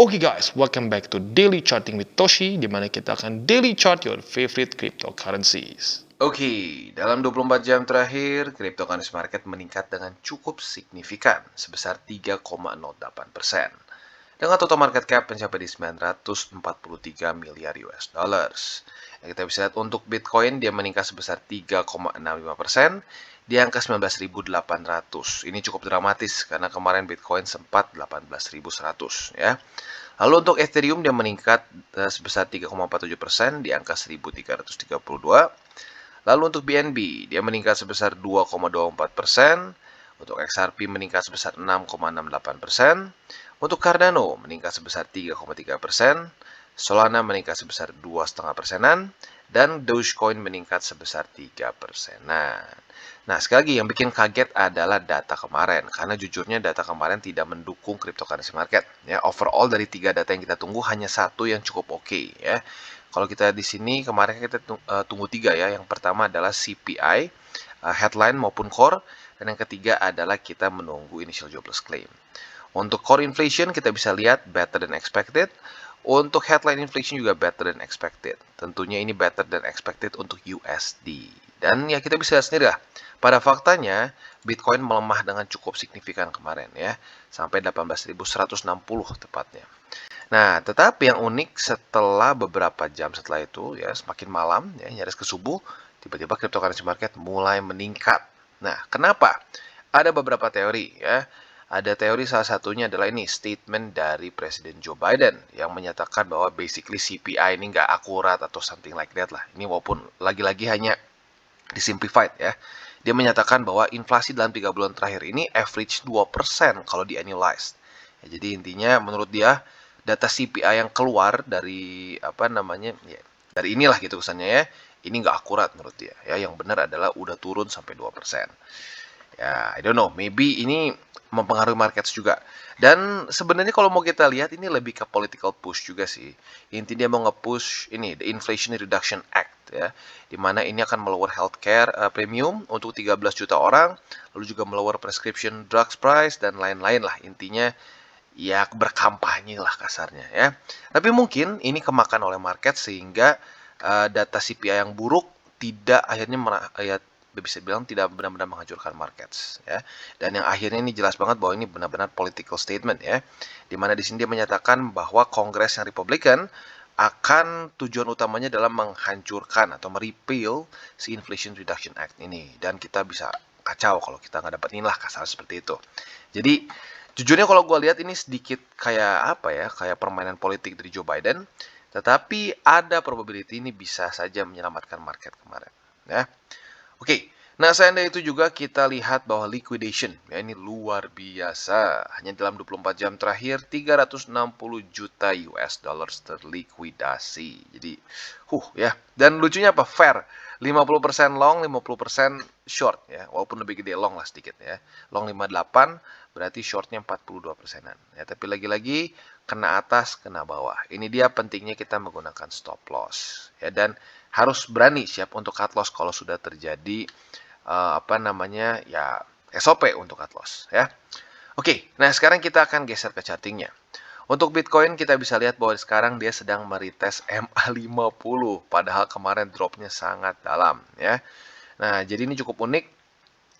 Oke guys, welcome back to Daily Charting with Toshi, di mana kita akan daily chart your favorite cryptocurrencies. Oke, dalam 24 jam terakhir, cryptocurrency market meningkat dengan cukup signifikan, sebesar 3,08%. Dengan total market cap mencapai di 943 miliar US dollars. Yang kita bisa lihat untuk Bitcoin, dia meningkat sebesar 3,65%, di angka 19.800. Ini cukup dramatis, karena kemarin Bitcoin sempat 18.100 ya. Lalu untuk Ethereum dia meningkat sebesar 3,47% di angka 1332. Lalu untuk BNB dia meningkat sebesar 2,24%. Untuk XRP meningkat sebesar 6,68%. Untuk Cardano meningkat sebesar 3,3%. Solana meningkat sebesar 2,5%. Dan Dogecoin meningkat sebesar 3%. Nah, sekali lagi yang bikin kaget adalah data kemarin. Karena jujurnya data kemarin tidak mendukung cryptocurrency market. Ya, overall dari 3 data yang kita tunggu hanya satu yang cukup oke ya. Kalau kita di sini kemarin kita tunggu 3 ya. Yang pertama adalah CPI, headline maupun core. Dan yang ketiga adalah kita menunggu initial jobless claim. Untuk core inflation kita bisa lihat better than expected. Untuk headline inflation juga better than expected. Tentunya ini better than expected untuk USD. Dan ya kita bisa lihat sendiri lah. Pada faktanya Bitcoin melemah dengan cukup signifikan kemarin ya. Sampai 18.160 tepatnya. Nah, tetapi yang unik setelah beberapa jam setelah itu ya semakin malam ya nyaris ke subuh, tiba-tiba cryptocurrency market mulai meningkat. Nah, kenapa? Ada beberapa teori ya. Ada teori salah satunya adalah ini statement dari Presiden Joe Biden yang menyatakan bahwa basically CPI ini nggak akurat atau something like that lah. Ini walaupun lagi-lagi hanya disimplified ya. Dia menyatakan bahwa inflasi dalam 3 bulan terakhir ini average 2% kalau di annualized. Ya, jadi intinya menurut dia data CPI yang keluar dari dari inilah gitu kesannya ya. Ini nggak akurat menurut dia ya. Yang benar adalah udah turun sampai 2%. Ya, I don't know, maybe ini mempengaruhi markets juga. Dan sebenarnya kalau mau kita lihat ini lebih ke political push juga sih. Intinya dia mau nge-push ini the Inflation Reduction Act ya, di mana ini akan melower healthcare premium untuk 13 juta orang, lalu juga melower prescription drugs price dan lain-lain lah. Intinya ya berkampanye lah kasarnya ya. Tapi mungkin ini kemakan oleh market sehingga data CPI yang buruk tidak akhirnya bisa bilang tidak benar-benar menghancurkan markets ya. Dan yang akhirnya ini jelas banget bahwa ini benar-benar political statement ya. Dimana di sini dia menyatakan bahwa Kongres yang Republikan akan tujuan utamanya dalam menghancurkan atau merepeal si Inflation Reduction Act ini. Dan kita bisa kacau kalau kita nggak dapat inilah kasar seperti itu. Jadi jujurnya kalau gue lihat ini sedikit kayak apa ya, kayak permainan politik dari Joe Biden. Tetapi ada probability ini bisa saja menyelamatkan market kemarin ya. Oke, nah selain dari itu juga kita lihat bahwa liquidation, ya ini luar biasa. Hanya dalam 24 jam terakhir, 360 juta US dollars terlikuidasi. Jadi, ya. Dan lucunya apa? Fair. 50% long, 50% short ya. Walaupun lebih gede long lah sedikit ya. Long 58, berarti shortnya 42%-an. Ya, tapi lagi-lagi kena atas, kena bawah. Ini dia pentingnya kita menggunakan stop loss. Ya, dan harus berani siap untuk cut loss kalau sudah terjadi ya SOP untuk cut loss ya. Oke, nah sekarang kita akan geser ke chartingnya. Untuk Bitcoin kita bisa lihat bahwa sekarang dia sedang meretest MA50 padahal kemarin dropnya sangat dalam ya. Nah, jadi ini cukup unik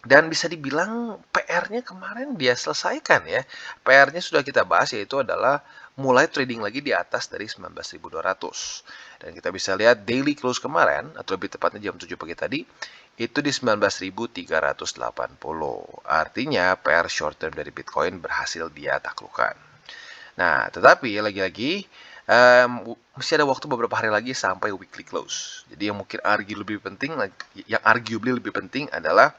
dan bisa dibilang PR-nya kemarin dia selesaikan ya. PR-nya sudah kita bahas yaitu adalah mulai trading lagi di atas dari 19.200. Dan kita bisa lihat daily close kemarin, atau lebih tepatnya jam 7 pagi tadi, itu di 19.380. Artinya PR short term dari Bitcoin berhasil dia taklukkan. Nah, tetapi lagi-lagi masih ada waktu beberapa hari lagi sampai weekly close. Jadi yang mungkin arguably lebih penting adalah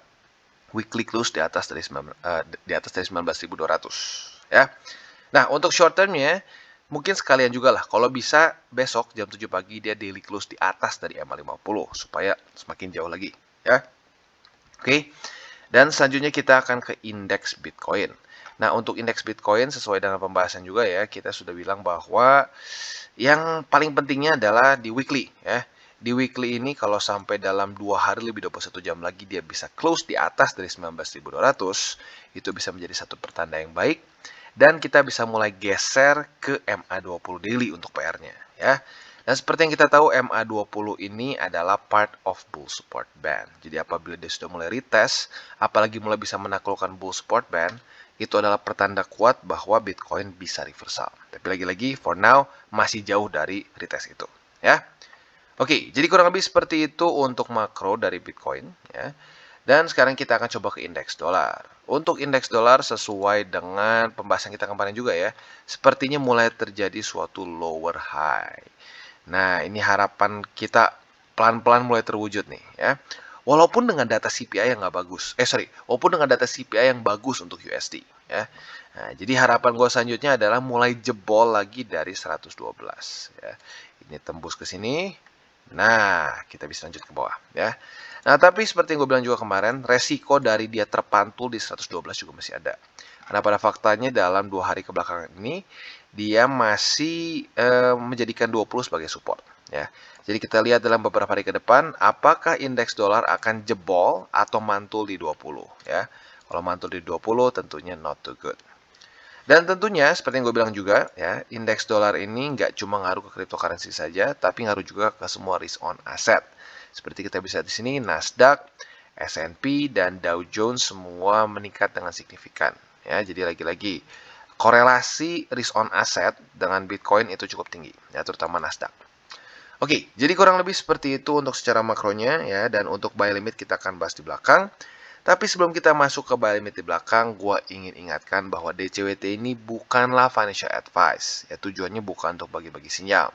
weekly close di atas dari 19.200 ya. Nah, untuk short termnya mungkin sekalian juga lah kalau bisa besok jam 7 pagi dia daily close di atas dari MA50 supaya semakin jauh lagi ya. Oke. Dan selanjutnya kita akan ke indeks Bitcoin. Nah, untuk indeks Bitcoin sesuai dengan pembahasan juga ya, kita sudah bilang bahwa yang paling pentingnya adalah di weekly ya. Di weekly ini kalau sampai dalam 2 hari lebih 21 jam lagi dia bisa close di atas dari 19.200, itu bisa menjadi satu pertanda yang baik. dan kita bisa mulai geser ke MA20 daily untuk PR-nya ya. Dan seperti yang kita tahu, MA20 ini adalah part of bull support band. Jadi apabila dia sudah mulai retest, apalagi mulai bisa menaklukkan bull support band, itu adalah pertanda kuat bahwa Bitcoin bisa reversal. Tapi lagi-lagi, for now, masih jauh dari retest itu. Ya. Oke, jadi kurang lebih seperti itu untuk makro dari Bitcoin. Ya. Dan sekarang kita akan coba ke indeks dolar. Untuk indeks dolar sesuai dengan pembahasan kita kemarin juga ya, sepertinya mulai terjadi suatu lower high. Nah, ini harapan kita pelan-pelan mulai terwujud nih ya. Walaupun dengan data CPI yang nggak bagus, walaupun dengan data CPI yang bagus untuk USD ya. Nah, jadi harapan gue selanjutnya adalah mulai jebol lagi dari 112 ya. Ini tembus ke sini. Nah, kita bisa lanjut ke bawah ya. Nah, tapi seperti yang gue bilang juga kemarin, resiko dari dia terpantul di 112 juga masih ada. Karena pada faktanya dalam 2 hari kebelakangan ini, dia masih menjadikan 20 sebagai support. Ya. Jadi kita lihat dalam beberapa hari ke depan, apakah indeks dolar akan jebol atau mantul di 20. Ya. Kalau mantul di 20 tentunya not too good. Dan tentunya seperti yang gue bilang juga ya, indeks dolar ini nggak cuma ngaruh ke cryptocurrency saja, tapi ngaruh juga ke semua risk on asset. Seperti kita bisa di sini, Nasdaq, S&P dan Dow Jones semua meningkat dengan signifikan. Ya, jadi lagi-lagi korelasi risk on asset dengan Bitcoin itu cukup tinggi, ya terutama Nasdaq. Oke, jadi kurang lebih seperti itu untuk secara makronya ya, dan untuk buy limit kita akan bahas di belakang. Tapi sebelum kita masuk ke buy limit di belakang, gue ingin ingatkan bahwa DCWT ini bukanlah financial advice. Ya, tujuannya bukan untuk bagi-bagi sinyal.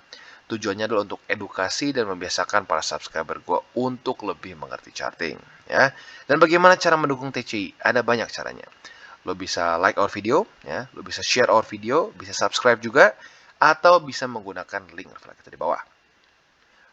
Tujuannya adalah untuk edukasi dan membiasakan para subscriber gue untuk lebih mengerti charting. Ya. Dan bagaimana cara mendukung TCI? Ada banyak caranya. Lo bisa like our video, ya, lo bisa share our video, bisa subscribe juga, atau bisa menggunakan link reflektor di bawah.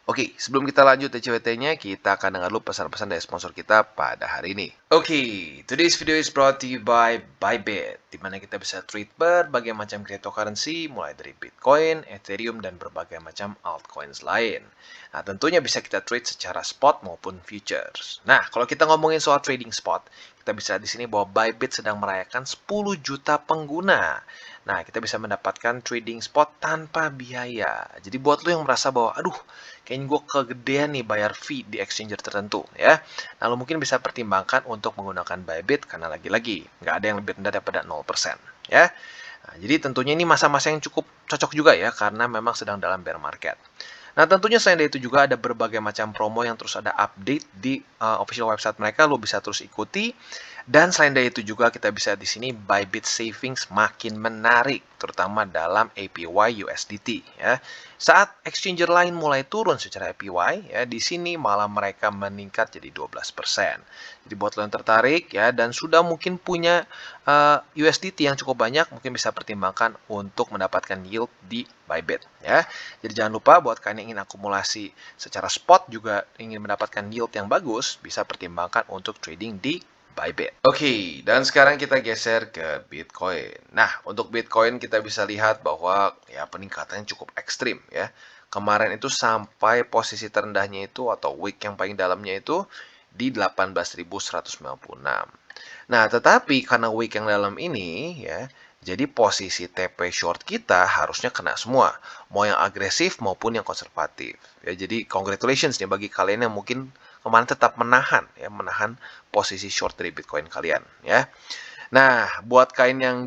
Oke, sebelum kita lanjut TCWT-nya, kita akan dengar dulu pesan-pesan dari sponsor kita pada hari ini. Oke, today's video is brought to you by Bybit, di mana kita bisa trade berbagai macam cryptocurrency, mulai dari Bitcoin, Ethereum, dan berbagai macam altcoins lain. Nah, tentunya bisa kita trade secara spot maupun futures. Nah, kalau kita ngomongin soal trading spot, kita bisa di sini bahwa Bybit sedang merayakan 10 juta pengguna. Nah, kita bisa mendapatkan trading spot tanpa biaya. Jadi buat lo yang merasa bahwa, aduh, kayaknya gue kegedean nih bayar fee di exchanger tertentu ya. Nah, lo mungkin bisa pertimbangkan untuk menggunakan Bybit karena lagi-lagi nggak ada yang lebih rendah daripada 0% ya. Nah, jadi tentunya ini masa-masa yang cukup cocok juga ya karena memang sedang dalam bear market. Nah, tentunya selain dari itu juga ada berbagai macam promo yang terus ada update di official website mereka, lo bisa terus ikuti. Dan selain dari itu juga kita bisa di sini Bybit savings makin menarik, terutama dalam APY USDT ya. Saat exchanger lain mulai turun secara APY ya, di sini malah mereka meningkat jadi 12%. Jadi buat lo yang tertarik ya dan sudah mungkin punya USDT yang cukup banyak, mungkin bisa pertimbangkan untuk mendapatkan yield di Bybit ya. Jadi jangan lupa buat kalian yang ingin akumulasi secara spot juga ingin mendapatkan yield yang bagus, bisa pertimbangkan untuk trading di Bybit. Oke, dan sekarang kita geser ke Bitcoin. Nah, untuk Bitcoin kita bisa lihat bahwa ya peningkatannya cukup ekstrim ya. Kemarin itu sampai posisi terendahnya itu atau wick yang paling dalamnya itu di 18.196. Nah, tetapi karena wick yang dalam ini ya, jadi posisi TP short kita harusnya kena semua, mau yang agresif maupun yang konservatif. Ya, jadi congratulations nih bagi kalian yang mungkin kemarin tetap menahan posisi short dari Bitcoin kalian ya. Nah, buat kalian yang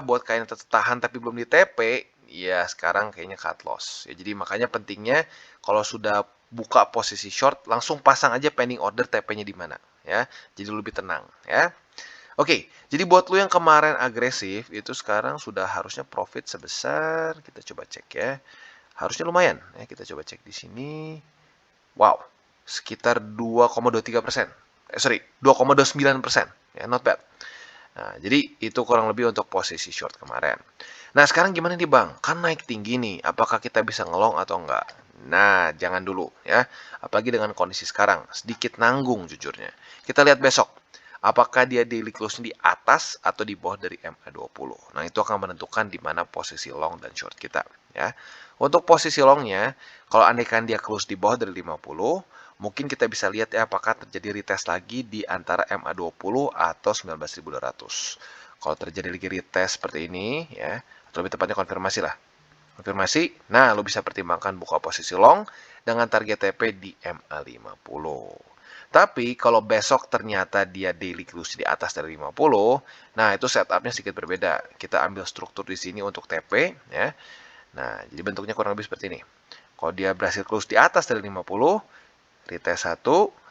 buat kalian yang tetap tahan tapi belum di TP, ya sekarang kayaknya cut loss. Ya, jadi makanya pentingnya kalau sudah buka posisi short langsung pasang aja pending order TP-nya di mana ya. Jadi lebih tenang ya. Oke, jadi buat lu yang kemarin agresif itu sekarang sudah harusnya profit sebesar, kita coba cek ya. Harusnya lumayan ya, kita coba cek di sini. Wow, sekitar 2,23%. 2,29%. Ya, not bad. Nah, jadi itu kurang lebih untuk posisi short kemarin. Nah, sekarang gimana nih Bang? Kan naik tinggi nih, apakah kita bisa ngelong atau enggak? Nah, jangan dulu ya. Apalagi dengan kondisi sekarang, sedikit nanggung jujurnya. Kita lihat besok. Apakah dia daily close di atas atau di bawah dari MA20. Nah, itu akan menentukan di mana posisi long dan short kita. Ya. Untuk posisi longnya, kalau andaikan dia close di bawah dari 50, mungkin kita bisa lihat ya apakah terjadi retest lagi di antara MA20 atau 19.200. Kalau terjadi lagi retest seperti ini, ya, atau lebih tepatnya konfirmasi lah. Konfirmasi, nah lu bisa pertimbangkan buka posisi long dengan target TP di MA50. Tapi kalau besok ternyata dia daily close di atas dari 50, nah itu setupnya sedikit berbeda. Kita ambil struktur di sini untuk TP, ya. Nah, jadi bentuknya kurang lebih seperti ini. Kalau dia berhasil close di atas dari 50, retest 1,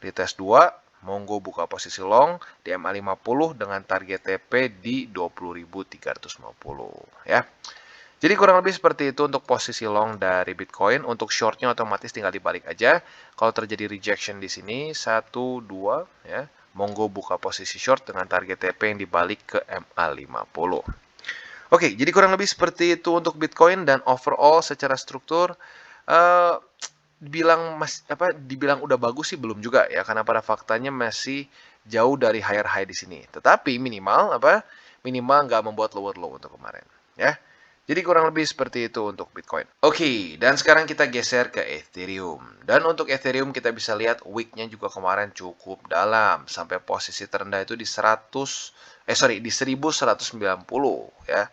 retest 2, monggo buka posisi long di MA50 dengan target TP di 20.350, ya. Jadi kurang lebih seperti itu untuk posisi long dari Bitcoin. Untuk shortnya otomatis tinggal dibalik aja. Kalau terjadi rejection di sini 1, 2, ya, monggo buka posisi short dengan target TP yang dibalik ke MA50. Oke, jadi kurang lebih seperti itu untuk Bitcoin dan overall secara struktur dibilang udah bagus sih belum juga ya, karena pada faktanya masih jauh dari higher high di sini. Tetapi minimal nggak membuat lower low untuk kemarin, ya. Jadi kurang lebih seperti itu untuk Bitcoin. Oke, dan sekarang kita geser ke Ethereum. Dan untuk Ethereum kita bisa lihat week-nya juga kemarin cukup dalam. Sampai posisi terendah itu di 1190 ya.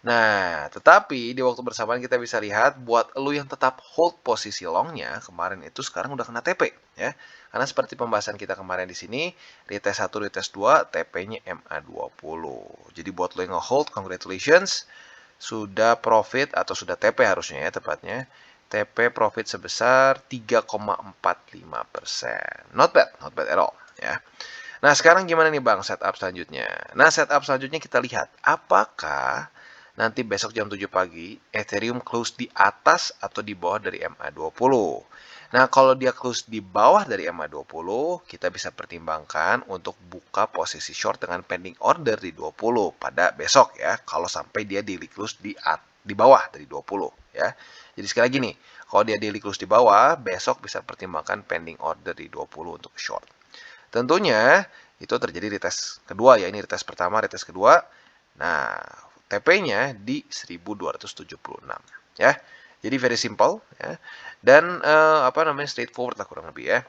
Nah, tetapi di waktu bersamaan kita bisa lihat buat lu yang tetap hold posisi longnya kemarin itu sekarang udah kena TP ya. Karena seperti pembahasan kita kemarin di sini, retest 1, retest 2, TP-nya MA20. Jadi buat lu yang nge-hold, congratulations. Sudah profit atau sudah TP harusnya ya tepatnya. TP profit sebesar 3,45%. Not bad at all ya. Nah, sekarang gimana nih Bang setup selanjutnya? Nah, setup selanjutnya kita lihat apakah nanti besok jam 7 pagi Ethereum close di atas atau di bawah dari MA20. Nah, kalau dia close di bawah dari MA20, kita bisa pertimbangkan untuk buka posisi short dengan pending order di 20 pada besok ya, kalau sampai dia daily close di bawah dari 20 ya. Jadi sekali lagi nih, kalau dia daily close di bawah, besok bisa pertimbangkan pending order di 20 untuk short. Tentunya itu terjadi di tes kedua ya, ini di tes pertama, di tes kedua. Nah, TP-nya di 1276 ya. Jadi very simple ya. Dan straightforward lah kurang lebih ya.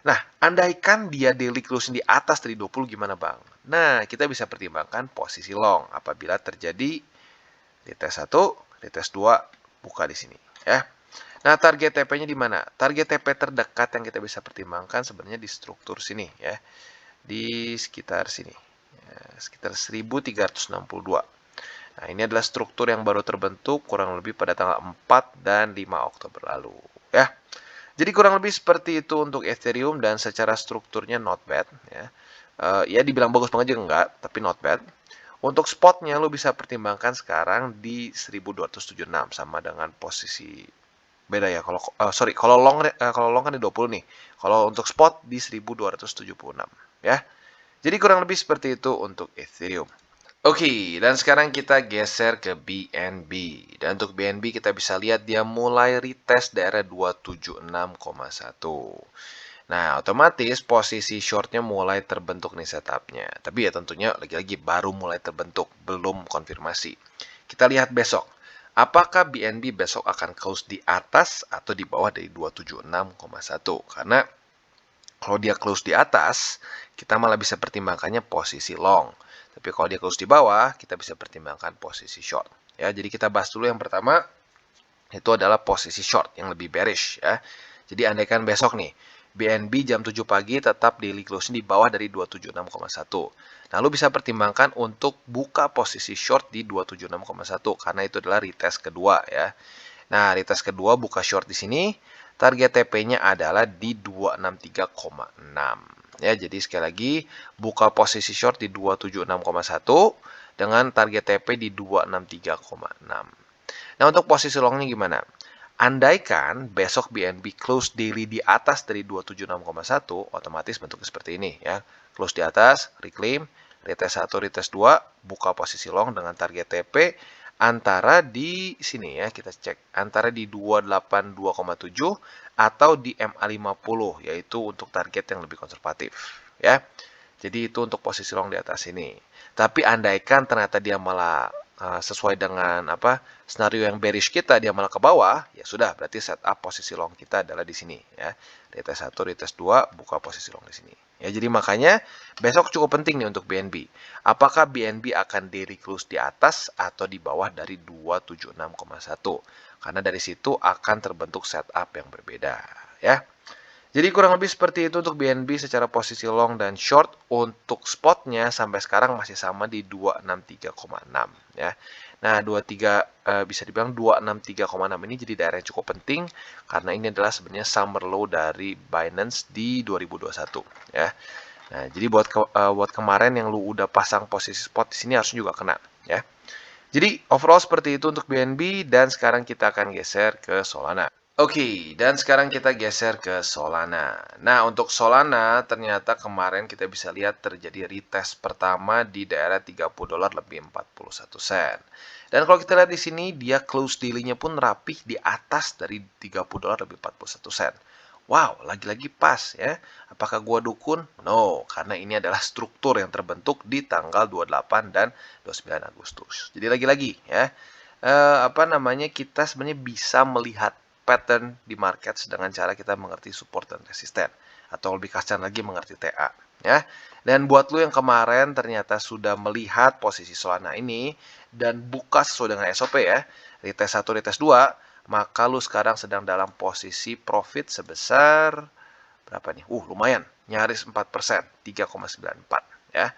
Nah, andaikan dia daily closing di atas dari 20 gimana, Bang? Nah, kita bisa pertimbangkan posisi long apabila terjadi di tes 1, di tes 2 buka di sini ya. Nah, target TP-nya di mana? Target TP terdekat yang kita bisa pertimbangkan sebenarnya di struktur sini ya. Di sekitar sini. Ya, sekitar 1362. Nah, ini adalah struktur yang baru terbentuk kurang lebih pada tanggal 4 dan 5 Oktober lalu, ya. Jadi kurang lebih seperti itu untuk Ethereum dan secara strukturnya not bad, ya. Ya dibilang bagus banget juga enggak, tapi not bad. Untuk spotnya lo bisa pertimbangkan sekarang di 1276 sama dengan posisi beda ya. Kalau long kan di 20 nih. Kalau untuk spot di 1276, ya. Jadi kurang lebih seperti itu untuk Ethereum. Oke, dan sekarang kita geser ke BNB. Dan untuk BNB kita bisa lihat dia mulai retest daerah 276,1. Nah, otomatis posisi shortnya mulai terbentuk nih setupnya. Tapi ya tentunya lagi-lagi baru mulai terbentuk, belum konfirmasi. Kita lihat besok. Apakah BNB besok akan close di atas atau di bawah dari 276,1? Karena kalau dia close di atas, kita malah bisa pertimbangkannya posisi long. Tapi kalau dia close di bawah, kita bisa pertimbangkan posisi short. Ya, jadi kita bahas dulu yang pertama, itu adalah posisi short yang lebih bearish. Ya. Jadi andaikan besok nih, BNB jam 7 pagi tetap daily closing di bawah dari 276,1. Nah, lu bisa pertimbangkan untuk buka posisi short di 276,1 karena itu adalah retest kedua ya. Nah, retest kedua buka short di sini, target TP-nya adalah di 263,6. Ya, jadi sekali lagi buka posisi short di 276,1 dengan target TP di 263,6. Nah, untuk posisi longnya gimana? Andaikan besok BNB close daily di atas dari 276,1, otomatis bentuknya seperti ini ya. Close di atas, reclaim, retest 1, retest 2, buka posisi long dengan target TP antara di sini ya, kita cek antara di 282,7 atau di MA50 yaitu untuk target yang lebih konservatif ya. Jadi itu untuk posisi long di atas ini. Tapi andaikan ternyata dia malah sesuai dengan skenario yang bearish kita, dia malah ke bawah, ya sudah, berarti setup posisi long kita adalah di sini ya. Retest 1, retest 2, buka posisi long di sini. Ya, jadi makanya besok cukup penting nih untuk BNB. Apakah BNB akan daily close di atas atau di bawah dari 276,1? Karena dari situ akan terbentuk setup yang berbeda ya. Jadi kurang lebih seperti itu untuk BNB secara posisi long dan short. Untuk spotnya sampai sekarang masih sama di 263,6 ya. Nah, 23 bisa dibilang 263,6 ini jadi daerah yang cukup penting karena ini adalah sebenarnya summer low dari Binance di 2021 ya. Nah, jadi buat kemarin yang lu udah pasang posisi spot di sini harusnya juga kena ya. Jadi overall seperti itu untuk BNB dan sekarang kita akan geser ke Solana. Oke, dan sekarang kita geser ke Solana. Nah, untuk Solana ternyata kemarin kita bisa lihat terjadi retest pertama di daerah $30 lebih 41 sen. Dan kalau kita lihat di sini, dia close daily-nya pun rapih di atas dari $30 lebih 41 sen. Wow, lagi-lagi pas ya. Apakah gua dukun? No, karena ini adalah struktur yang terbentuk di tanggal 28 dan 29 Agustus. Jadi lagi-lagi ya, kita sebenarnya bisa melihat pattern di market dengan cara kita mengerti support dan resisten, atau lebih kasar lagi mengerti TA ya. Dan buat lu yang kemarin ternyata sudah melihat posisi Solana ini dan buka sesuai dengan SOP ya, retest 1, retest 2, maka lu sekarang sedang dalam posisi profit sebesar berapa nih? Lumayan, nyaris 4%, 3,94 ya.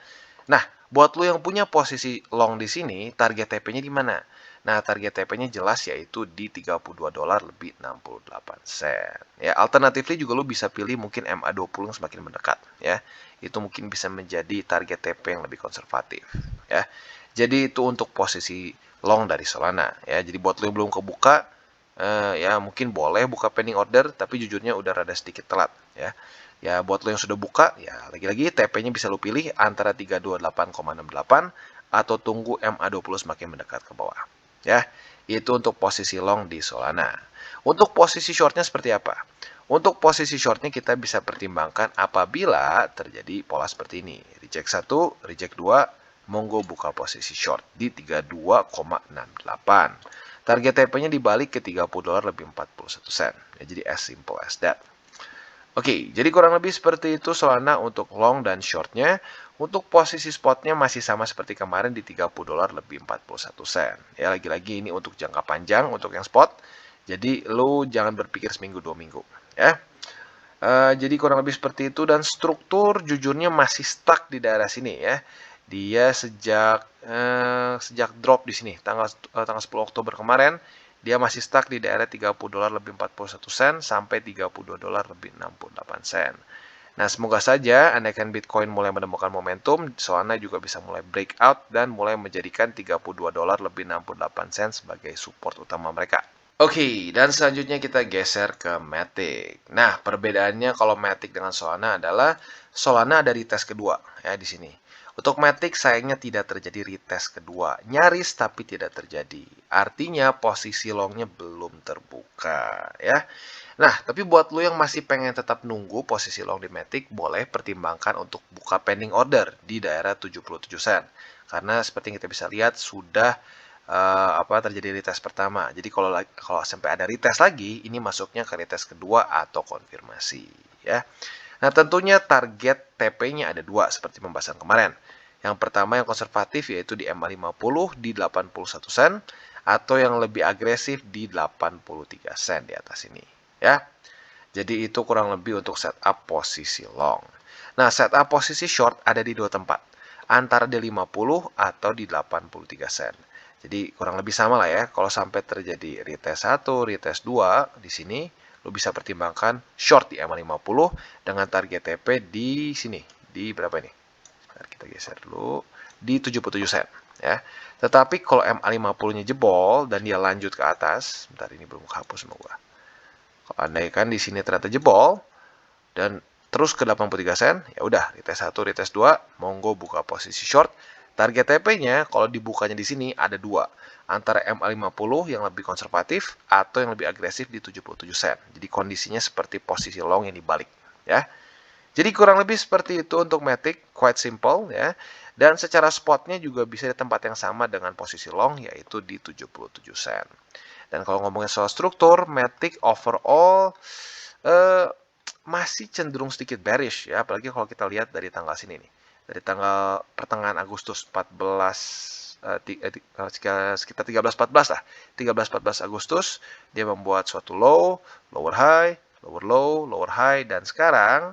Nah, buat lu yang punya posisi long di sini, target TP-nya di mana? Nah, target TP-nya jelas yaitu di $32 lebih 68 sen. Ya, alternatifnya juga lu bisa pilih mungkin MA20 yang semakin mendekat ya. Itu mungkin bisa menjadi target TP yang lebih konservatif ya. Jadi itu untuk posisi long dari Solana ya. Jadi buat lu yang belum kebuka ya mungkin boleh buka pending order, tapi jujurnya udah rada sedikit telat ya. Ya, buat lo yang sudah buka, ya lagi-lagi TP-nya bisa lo pilih antara 328,68 atau tunggu MA20 semakin mendekat ke bawah. Ya, itu untuk posisi long di Solana. Untuk posisi shortnya seperti apa? Untuk posisi shortnya kita bisa pertimbangkan apabila terjadi pola seperti ini. Reject 1, reject 2, monggo buka posisi short di 32,68. Target TP-nya dibalik ke $30 lebih 41 sen. Ya, jadi as simple as that. Oke, jadi kurang lebih seperti itu Solana untuk long dan shortnya. Untuk posisi spotnya masih sama seperti kemarin di $30 lebih 41 sen. Ya, lagi-lagi ini untuk jangka panjang, untuk yang spot. Jadi, lu jangan berpikir seminggu 2 minggu. Ya. Jadi kurang lebih seperti itu dan struktur jujurnya masih stuck di daerah sini ya. Dia sejak drop di sini tanggal 10 Oktober kemarin, dia masih stuck di daerah $30 lebih 41 sen sampai $32 lebih 68 sen. Nah, semoga saja andaikan Bitcoin mulai menemukan momentum, Solana juga bisa mulai breakout dan mulai menjadikan $32 lebih 68 sen sebagai support utama mereka. Oke, dan selanjutnya kita geser ke Matic. Nah, perbedaannya kalau Matic dengan Solana adalah Solana ada retest kedua ya di sini. Untuk Matic sayangnya tidak terjadi retest kedua, nyaris tapi tidak terjadi. Artinya posisi longnya belum terbuka ya. Nah, tapi buat lo yang masih pengen tetap nunggu posisi long di Matic, boleh pertimbangkan untuk buka pending order di daerah 77 sen. Karena seperti yang kita bisa lihat sudah terjadi retest pertama. Jadi kalau sampai ada retest lagi, ini masuknya ke retest kedua atau konfirmasi ya. Nah, tentunya target TP-nya ada dua seperti pembahasan kemarin. Yang pertama yang konservatif yaitu di MA50 di 81 sen atau yang lebih agresif di 83 sen di atas ini ya. Jadi itu kurang lebih untuk setup posisi long. Nah, setup posisi short ada di dua tempat, antara di 50 atau di 83 sen. Jadi kurang lebih sama lah ya. Kalau sampai terjadi retest 1, retest 2 di sini, lo bisa pertimbangkan short di MA50 dengan target TP di sini. Di berapa ini? Kita geser dulu. Di 77 sen ya. Tetapi kalau MA50-nya jebol dan dia lanjut ke atas, bentar ini belum kehapus sama gua. Kalau andaikan di sini ternyata jebol dan terus ke 83 sen, ya udah retest 1, retest 2, monggo buka posisi short. Target TP-nya kalau dibukanya di sini ada dua, antara MA50 yang lebih konservatif atau yang lebih agresif di 77 sen. Jadi kondisinya seperti posisi long yang dibalik ya. Jadi kurang lebih seperti itu untuk Matic, quite simple ya. Dan secara spotnya juga bisa di tempat yang sama dengan posisi long, yaitu di 77 sen. Dan kalau ngomongin soal struktur, Matic overall masih cenderung sedikit bearish ya, apalagi kalau kita lihat dari tanggal sini nih. Dari tanggal pertengahan Agustus 14 sekitar 13-14 lah. 13-14 Agustus dia membuat suatu low, lower high, lower low, lower high, dan sekarang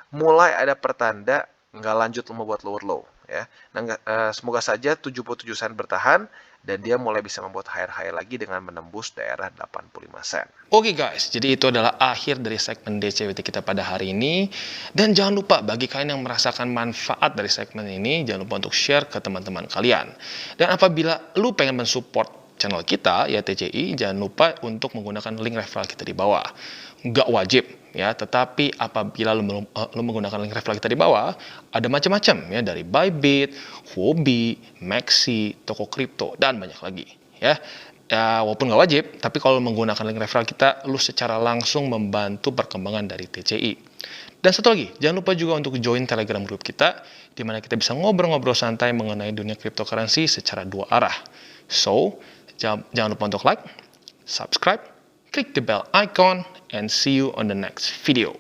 mulai ada pertanda nggak lanjut membuat lower low ya. Nah, semoga saja 77 sen bertahan dan dia mulai bisa membuat higher high lagi dengan menembus daerah 85 sen. Oke guys, jadi itu adalah akhir dari segmen DCWT kita pada hari ini. Dan jangan lupa bagi kalian yang merasakan manfaat dari segmen ini, jangan lupa untuk share ke teman-teman kalian. Dan apabila lu pengen mensupport channel kita, ya TCI, jangan lupa untuk menggunakan link referral kita di bawah. Nggak wajib ya, tetapi apabila lu menggunakan link referral kita di bawah, ada macam-macam ya, dari Bybit, Huobi, Maxi, toko kripto, dan banyak lagi ya. Ya, walaupun nggak wajib, tapi kalau menggunakan link referral kita, lu secara langsung membantu perkembangan dari TCI. Dan satu lagi, jangan lupa juga untuk join Telegram group kita, di mana kita bisa ngobrol-ngobrol santai mengenai dunia cryptocurrency secara dua arah. So, jangan lupa untuk like, subscribe, klik the bell icon, and see you on the next video.